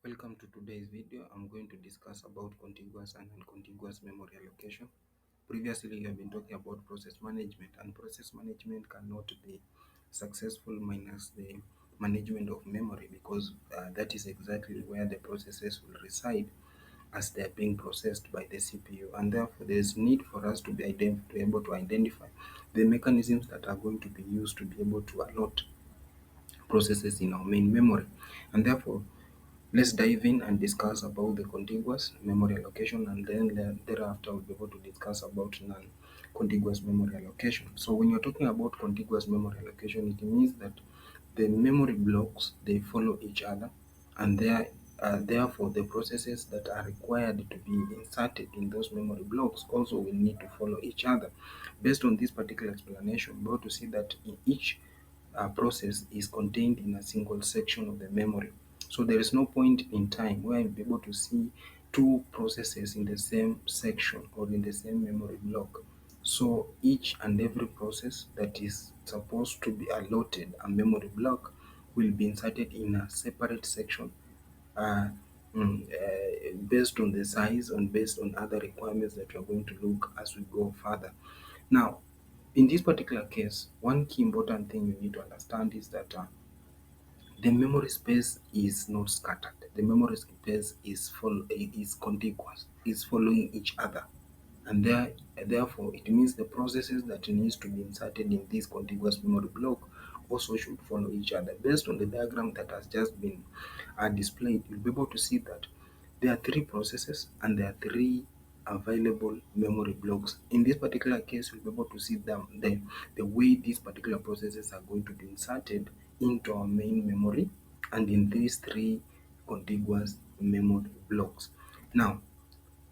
Welcome to today's video. I'm going to discuss about contiguous and non-contiguous memory allocation. Previously, we have been talking about process management, and process management cannot be successful minus the management of memory, because that is exactly where the processes will reside as they are being processed by the CPU, and therefore there is need for us to be able to identify the mechanisms that are going to be used to be able to allot processes in our main memory. And therefore, let's dive in and discuss about the contiguous memory allocation, and then thereafter we'll be able to discuss about non-contiguous memory allocation. So when you're talking about contiguous memory allocation, it means that the memory blocks, they follow each other, and therefore the processes that are required to be inserted in those memory blocks also will need to follow each other. Based on this particular explanation, we're able to see that in each process is contained in a single section of the memory. So there is no point in time where you'll be able to see two processes in the same section or in the same memory block. So each and every process that is supposed to be allotted a memory block will be inserted in a separate section, uh, based on the size and based on other requirements that we are going to look as we go further. Now, in this particular case, one key important thing you need to understand is that the memory space is not scattered. The memory space is contiguous, is following each other. And therefore, it means the processes that needs to be inserted in this contiguous memory block also should follow each other. Based on the diagram that has just been displayed, you'll be able to see that there are three processes and there are three available memory blocks. In this particular case, you'll be able to see the way these particular processes are going to be inserted into our main memory and in these three contiguous memory blocks. Now,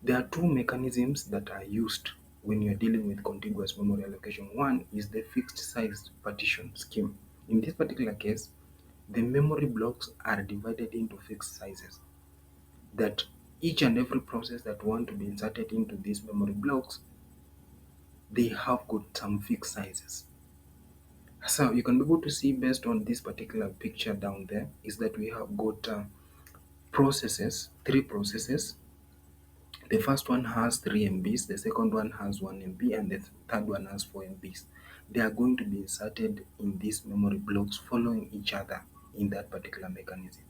there are two mechanisms that are used when you're dealing with contiguous memory allocation. One is the fixed size partition scheme. In this particular case, the memory blocks are divided into fixed sizes, that each and every process that want to be inserted into these memory blocks, they have got some fixed sizes. So you can be able to see, based on this particular picture down there, is that we have got three processes. The first one has 3 MBs, the second one has 1 MB, and the third one has 4 MBs. They are going to be inserted in these memory blocks following each other in that particular mechanism.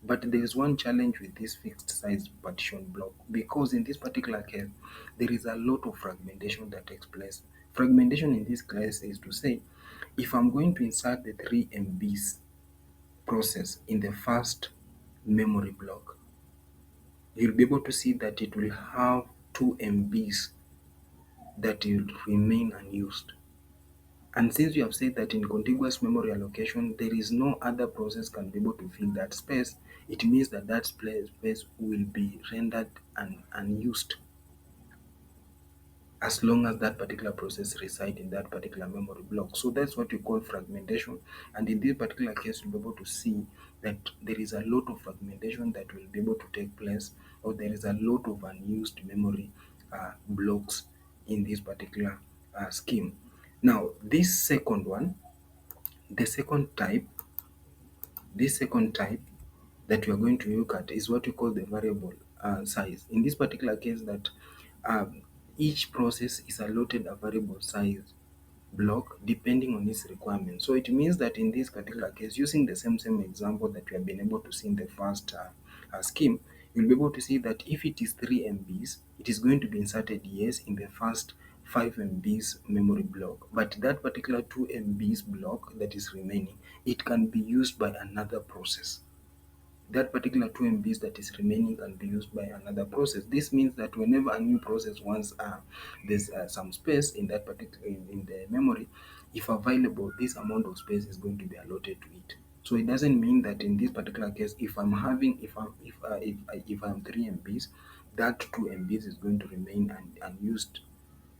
But there is one challenge with this fixed size partition block, because in this particular case, there is a lot of fragmentation that takes place. Fragmentation in this case is to say, if I'm going to insert the 3 MBs process in the first memory block, you'll be able to see that it will have 2 MBs that will remain unused. And since we have said that in contiguous memory allocation, there is no other process can be able to fill that space, it means that that space will be rendered unused as long as that particular process resides in that particular memory block. So that's what we call fragmentation. And in this particular case, you'll be able to see that there is a lot of fragmentation that will be able to take place, or there is a lot of unused memory blocks in this particular scheme. Now, the second type, this second type that we are going to look at is what we call the variable size. In this particular case, that each process is allotted a variable size block depending on its requirement. So it means that in this particular case, using the same example that we have been able to see in the first scheme, you'll be able to see that if it is 3 MBs, it is going to be inserted, yes, in the first 5 MBs memory block, but that particular 2 MBs block that is remaining, it can be used by another process. That particular 2 MBs that is remaining can be used by another process. This means that whenever a new process wants there's some space in that particular in the memory, if available, this amount of space is going to be allotted to it. So it doesn't mean that in this particular case, if I'm having if I'm 3 MBs, that 2 MBs is going to remain unused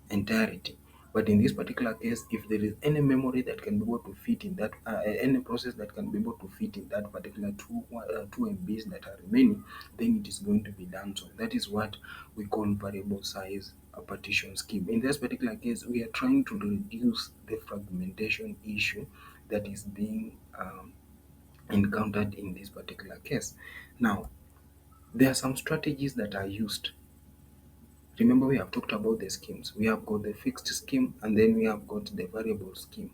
entirety. But in this particular case, if there is any memory that can be able to fit in that, any process that can be able to fit in that particular 2 MBs that are remaining, then it is going to be done. So that is what we call variable size partition scheme. In this particular case, we are trying to reduce the fragmentation issue that is being encountered in this particular case. Now, There are some strategies that are used. Remember, we have talked about the schemes. We have got the fixed scheme and then we have got the variable scheme.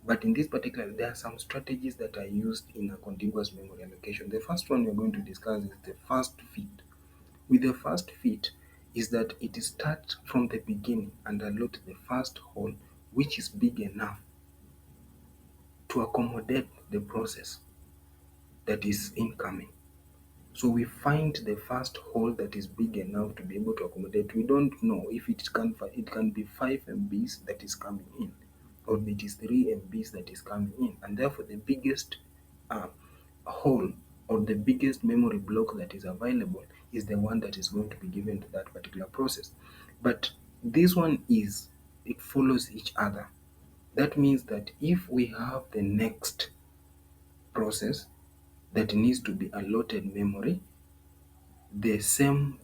But in this particular, there are some strategies that are used in a contiguous memory allocation. The first one we're going to discuss is the first fit. With the first fit is that it starts from the beginning and allot the first hole which is big enough to accommodate the process that is incoming. So we find the first hole that is big enough to be able to accommodate. We don't know if it can be 5 MBs that is coming in, or it is 3 MBs that is coming in, and therefore the biggest uh, hole or the biggest memory block that is available is the one that is going to be given to that particular process. But this one it follows each other. That means that if we have the next process that needs to be allotted memory, the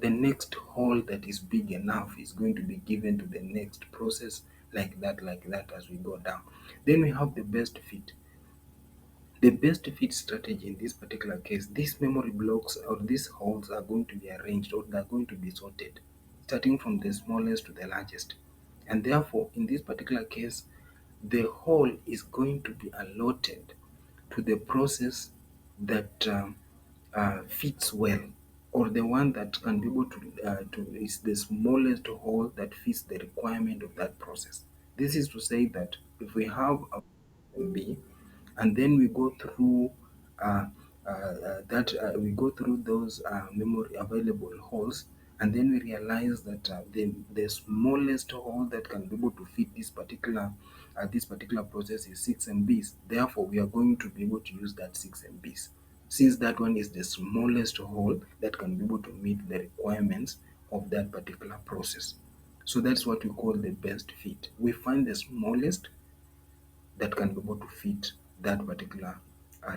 next hole that is big enough is going to be given to the next process, like that as we go down. Then we have the best fit. The best fit strategy in this particular case, these memory blocks or these holes are going to be arranged, or they're going to be sorted, starting from the smallest to the largest. And therefore, in this particular case, the hole is going to be allotted to the process that fits well, or the one that can be able to is the smallest hole that fits the requirement of that process. This is to say that if we have a B, and then we go through we go through those memory available holes, and then we realize that the smallest hole that can be able to fit this particular process is 6 MBs. Therefore, we are going to be able to use that 6 MBs, since that one is the smallest hole that can be able to meet the requirements of that particular process. So that's what we call the best fit. We find the smallest that can be able to fit that particular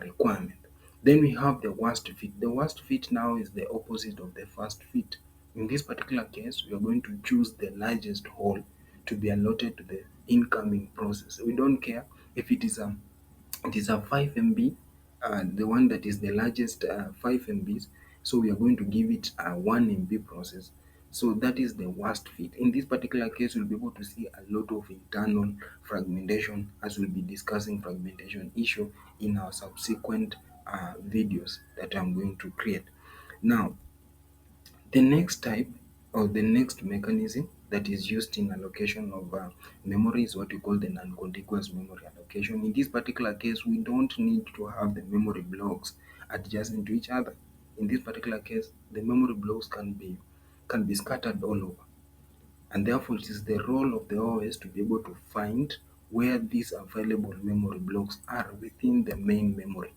requirement. Then we have the worst fit. The worst fit now is the opposite of the first fit. In this particular case, we are going to choose the largest hole to be allotted to the incoming process. We don't care if it is a 5 MB, the one that is the largest 5 MBs. So we are going to give it a 1 MB process. So that is the worst fit. In this particular case, you'll be able to see a lot of internal fragmentation, as we'll be discussing fragmentation issue in our subsequent videos that I'm going to create. Now, the next type, or the next mechanism that is used in allocation of memory, is what we call the non-contiguous memory allocation. In this particular case, we don't need to have the memory blocks adjacent to each other. In this particular case, the memory blocks can be scattered all over, and therefore it is the role of the OS to be able to find where these available memory blocks are within the main memory.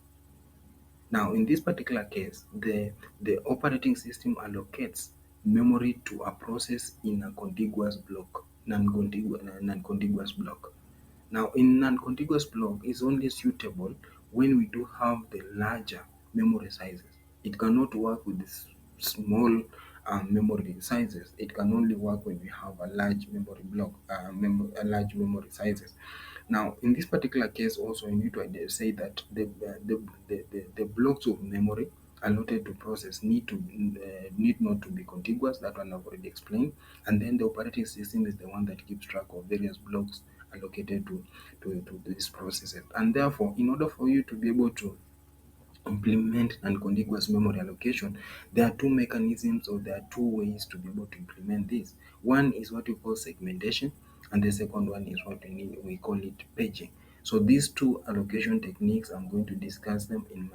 Now, in this particular case, the operating system allocates memory to a process in a contiguous block, non-contiguous block. Now, in non-contiguous block is only suitable when we do have the larger memory sizes. It cannot work with the small memory sizes. It can only work when we have a large memory block, a large memory sizes. Now, in this particular case, also you need to say that the blocks of memory allotted to process need not to be contiguous. That one I've already explained. And then the operating system is the one that keeps track of various blocks allocated to these processes. And therefore, in order for you to be able to implement non-contiguous memory allocation, there are two mechanisms, or there are two ways to be able to implement this. One is what we call segmentation, and the second one is what we call it paging. So these two allocation techniques, I'm going to discuss them in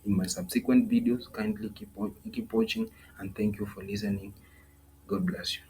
my subsequent videos. Kindly keep watching, and thank you for listening. God bless you.